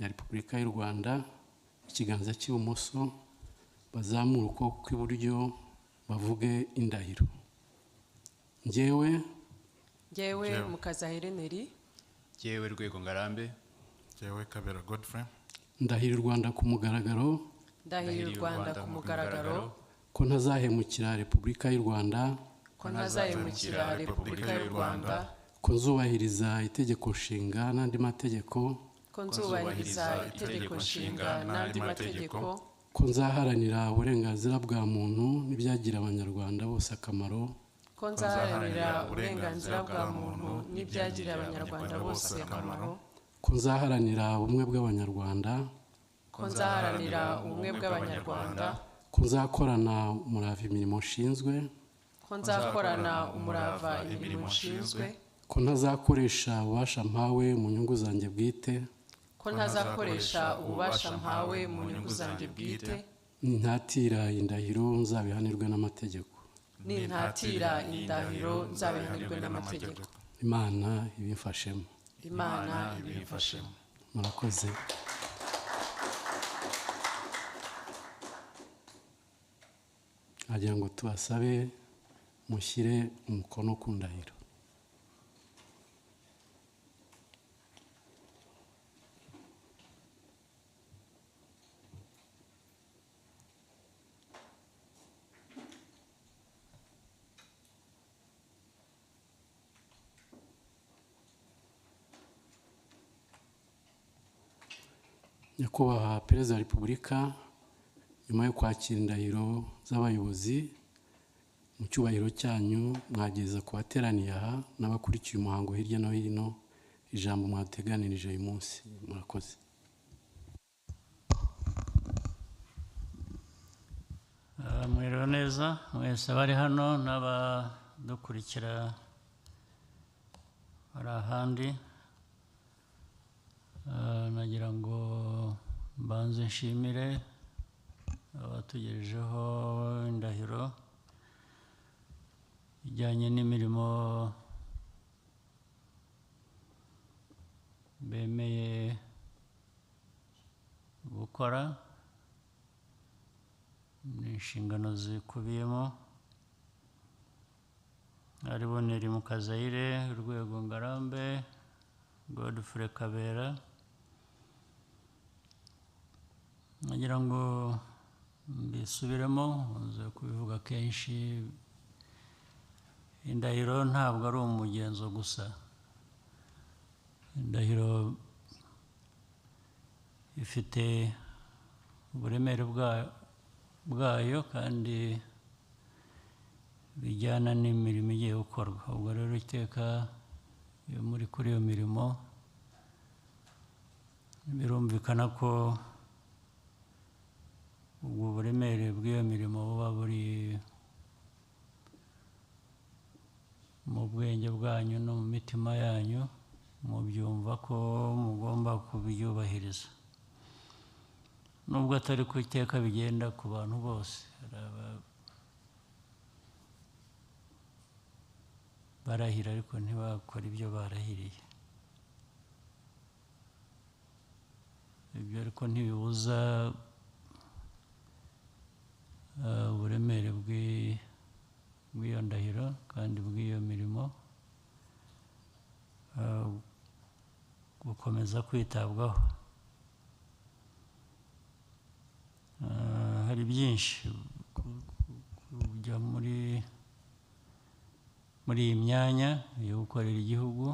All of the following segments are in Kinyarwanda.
ya Repubulika y'u Rwanda, ikiganza cy'ibumoso, bazamura ukuboko kw'iburyo bavuge indahiro. Njyewe Mukazahire Neri, Njyewe Rwego Ngarambe, Njyewe Kabera Godfrey, ndahira u Rwanda ku mugaragaro ndahira u Rwanda ku mugaragaro ko ntazahemukira Repubulika y'u Rwanda, ko ntazahemukira Repubulika y'u Rwanda, ko nzubahiriza itegeko nshinga n'andi mategeko, ko nzubahiriza itegeko nshinga n'andi mategeko, ko nzaharanira uburenganzira bwa muntu n'ibyagirira abanyarwanda bose akamaro, ko nzaharanira uburenganzira bwa muntu n'ibyagirira abanyarwanda bose akamaro, ko nzaharanira ubumwe bw'abanyarwanda, ko nzaharanira ubumwe bw'abanyarwanda, ko nzakorana umurava imirimo nshinzwe, ko nzakorana umurava imirimo nshinzwe, ko ntazakoresha ububasha mpawe mu nyungu zanjye bwite, ko ntazakoresha ububasha mpawe mu nyungu zanjye bwite, nintatira indahiro nzabihanirwe n'amategeko. nintatira indahiro nzabihanirwe n'amategeko. Imana ibimfashemo. Imana ibimfashemo. Murakoze. Agira ngo tubasabe mushyire umukono ku ndahiro. Nyakubahwa Perezida wa Repubulika, nyuma yo kwakira indahiro z'abayobozi, mu cyubahiro cyanyu mwageza ku bateraniye aha n'abakurikiye umuhango hirya no hino ijambo mwateganirije uyu munsi. Murakoze. Mwiriwe neza mwese abari hano n'abadukurikira bari ahandi. Nagira ngo mbanze nshimire abatugejejeho indahiro ijyanye n'imirimo bemeye gukora n'inshingano zikubiyemo, aribo Neri Mukazahire, Rwego Ngarambe, Godfrey Kabera. Nagira ngo mbisubiremo, nze kubivuga kenshi, indahiro ntabwo ari umugenzo gusa. Indahiro ifite uburemere bwayo kandi bijyana n'imirimo igiye gukorwa. Ubwo rero iteka iyo muri kuri iyo mirimo birumvikana ko ubwo buremere bw'iyo mirimo buba buri mu bwenge bwanyu no mu mitima yanyu, mubyumva ko mugomba kubyubahiriza. Nubwo atari ku iteka bigenda ku bantu bose, barahira ariko ntibakora ibyo barahiriye. Ibyo ariko ntibibuza uburemere bw'iyo ndahiro kandi bw'iyo mirimo gukomeza kwitabwaho. Hari byinshi kujya muri iyi myanya yo gukorera igihugu.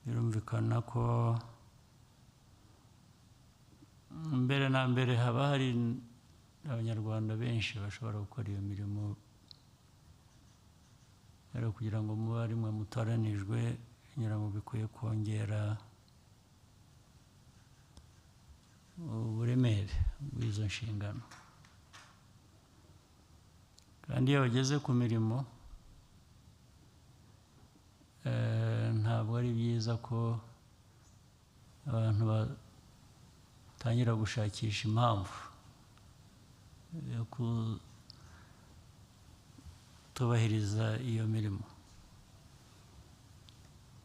Birumvikana ko mbere na mbere haba hari abanyarwanda benshi bashobora gukora iyo mirimo, rero kugira ngo mube ari mwe mutoranijwe, ngira ngo bikwiye kongera uburemere bw'izo nshingano. Kandi iyo bageze ku mirimo ntabwo ari byiza ko abantu batangira gushakisha impamvu yo kutubahiriza iyo mirimo.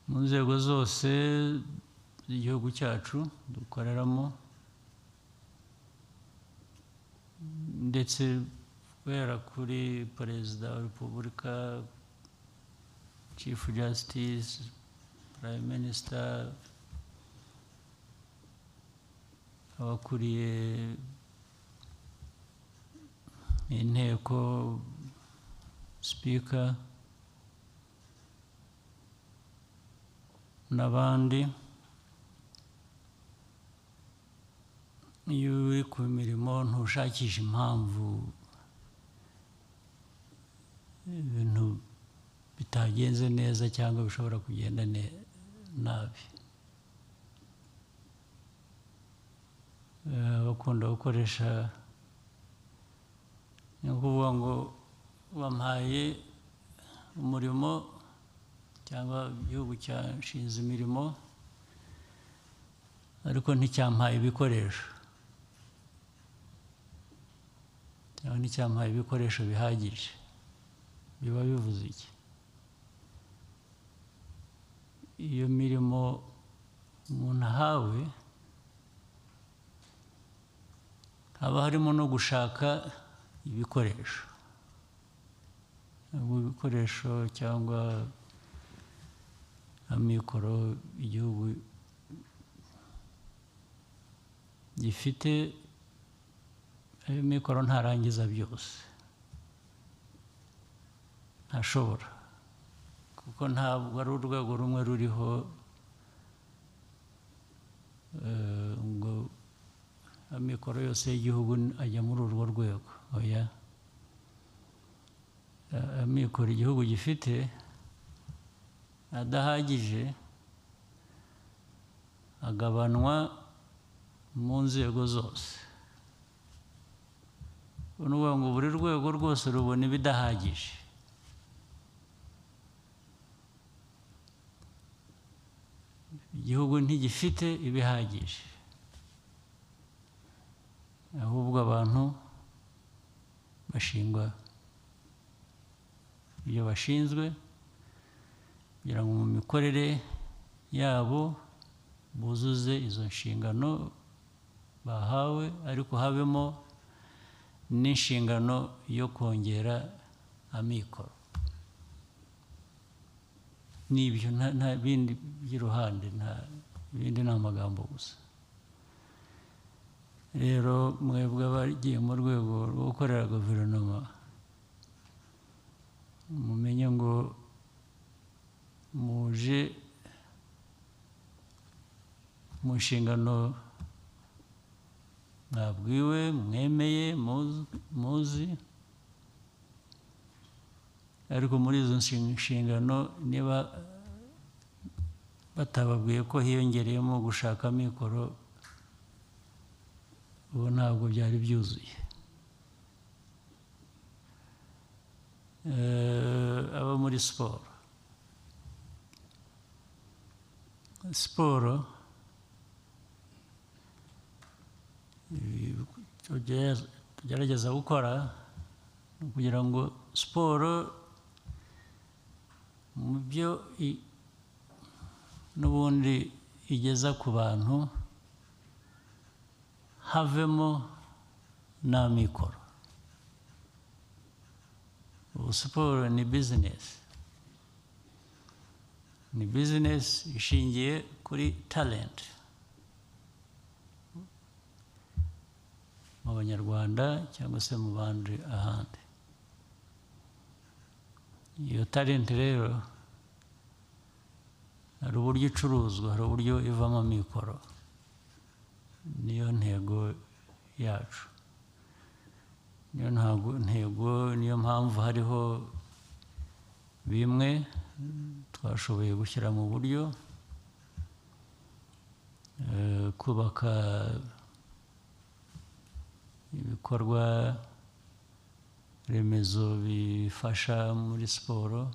mu nzego zose z'igihugu cyacu dukoreramo, ndetse guhera kuri perezida wa repubulika, chief justice, prime minister, abakuriye inteko, speaker n'abandi. Iyo uri ku mirimo ntushakisha impamvu ibintu bitagenze neza cyangwa bishobora kugenda nabi. Bakunda gukoresha, ni ukuvuga ngo bampaye umurimo cyangwa igihugu cyashinze imirimo ariko nticyampaye ibikoresho cyangwa nticyampaye ibikoresho bihagije. Biba bivuze iki? Iyo mirimo umuntu ahawe haba harimo no gushaka ibikoresho. Ibikoresho cyangwa amikoro igihugu gifite, ayo mikoro ntarangiza byose, ntashobora, kuko ntabwo ari urwego rumwe ruriho ngo amikoro yose y'igihugu ajya muri urwo rwego. Oya, amikoro igihugu gifite adahagije agabanwa mu nzego zose. Ni ukuvuga ngo buri rwego rwose rubona ibidahagije. Igihugu ntigifite ibihagije, ahubwo abantu bashingwa ibyo bashinzwe kugira ngo mu mikorere yabo buzuze izo nshingano bahawe, ariko habemo n'inshingano yo kongera amikoro. N'ibyo nta bindi by'iruhande, nta bindi, ni amagambo gusa. Rero mwebwe abagiye mu rwego rwo gukorera guverinoma, mumenye ngo muje mu nshingano mwabwiwe, mwemeye, muzi, ariko muri izo nshingano niba batababwiye ko hiyongereyemo gushaka amikoro, ubu ntabwo byari byuzuye. Aba muri siporo tugerageza gukora kugira ngo siporo mu byo n'ubundi igeza ku bantu havemo n'amikoro. Ubu siporo ni bizinesi, ni bizinesi ishingiye kuri talenti mu banyarwanda cyangwa se mu bandi ahandi. Iyo talenti rero hari uburyo icuruzwa, hari uburyo ivamo amikoro. Niyo ntego yacu, niyo ntego, niyo mpamvu hariho bimwe twashoboye gushyira mu buryo, kubaka ibikorwa remezo bifasha muri siporo,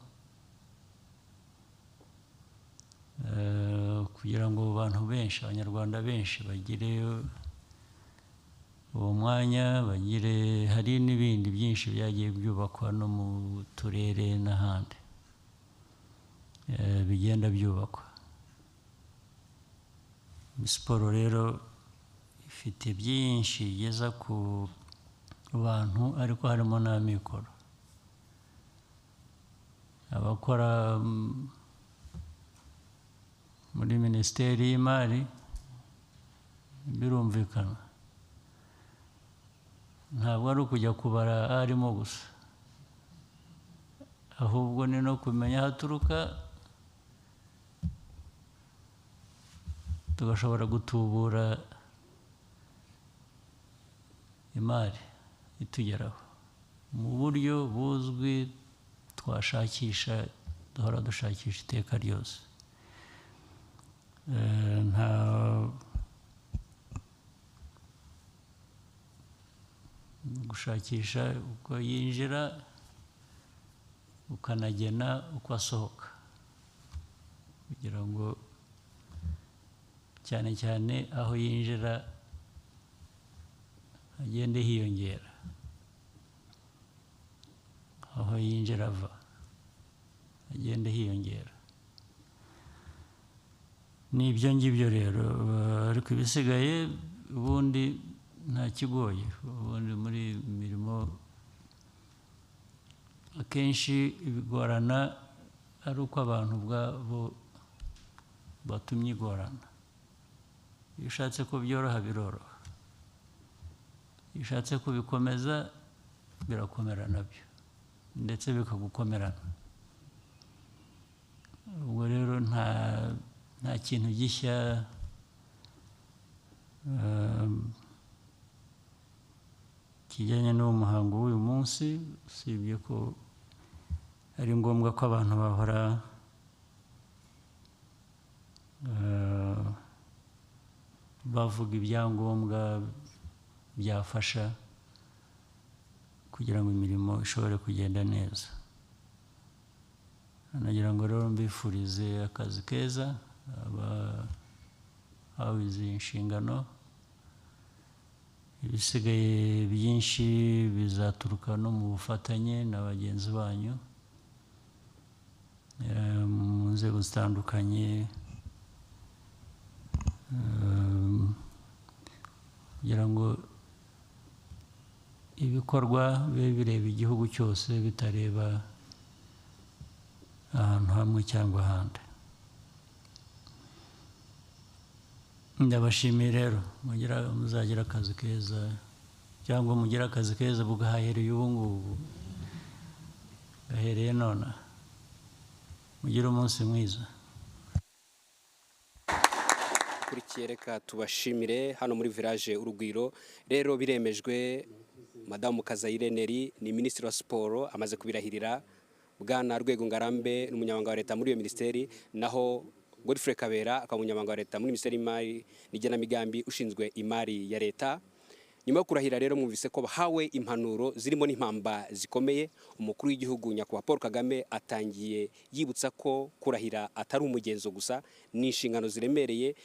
kugira ngo abantu benshi, abanyarwanda benshi bagire uwo mwanya, hari n'ibindi byinshi byagiye byubakwa no mu turere n'ahandi bigenda byubakwa. siporo rero ifite byinshi igeza ku bantu ariko harimo n'amikoro. Abakora muri Minisiteri y'Imari birumvikana ntabwo ari ukujya kubara arimo gusa, ahubwo ni no kumenya aho aturuka tugashobora gutubura imari itugeraho mu buryo buzwi twashakisha, duhora dushakisha iteka ryose. Nta gushakisha uko yinjira ukanagena uko asohoka, kugira ngo cyane cyane aho yinjira hagende hiyongera, aho yinjira ava hagende hiyongera. Ni ibyo ngibyo rero, ariko ibisigaye ubundi nta kigoye. Ubundi muri mirimo akenshi bigorana ari uko abantu ubwabo batumye igorana. Iyo ushatse ko byoroha biroroha, iyo ushatse kubikomeza birakomera nabyo ndetse bikagukomerana. Ubwo rero nta kintu gishya kijyanye n'uwo muhango w'uyu munsi, usibye ko ari ngombwa ko abantu bahora bavuga ibyangombwa byafasha kugira ngo imirimo ishobore kugenda neza. Nagira ngo rero mbifurize akazi keza abahawe izi nshingano. Ibisigaye byinshi bizaturuka no mu bufatanye na bagenzi banyu mu nzego zitandukanye, kugira ngo ibikorwa bibe bireba igihugu cyose bitareba ahantu hamwe cyangwa ahandi. Ndabashimiye rero, muzagira akazi keza, cyangwa mugire akazi keza bugahereye ubu ngubu, gahereye none. Mugire umunsi mwiza. Kurikiye reka tubashimire hano muri village Urugwiro. Rero biremejwe, Madamu Kazayire Neri ni Minisitiri wa Siporo, amaze kubirahirira. Bwana Rwego Ngarambe n'umunyamabanga wa leta muri iyo minisiteri, naho Godfrey Kabera akaba umunyamabanga wa leta muri Minisiteri y'Imari n'Igenamigambi ushinzwe imari ya leta. Nyuma yo kurahira rero mwumvise ko bahawe impanuro zirimo n'impamba zikomeye. Umukuru w'igihugu Nyakubahwa Paul Kagame atangiye yibutsa ko kurahira atari umugenzo gusa, ni inshingano ziremereye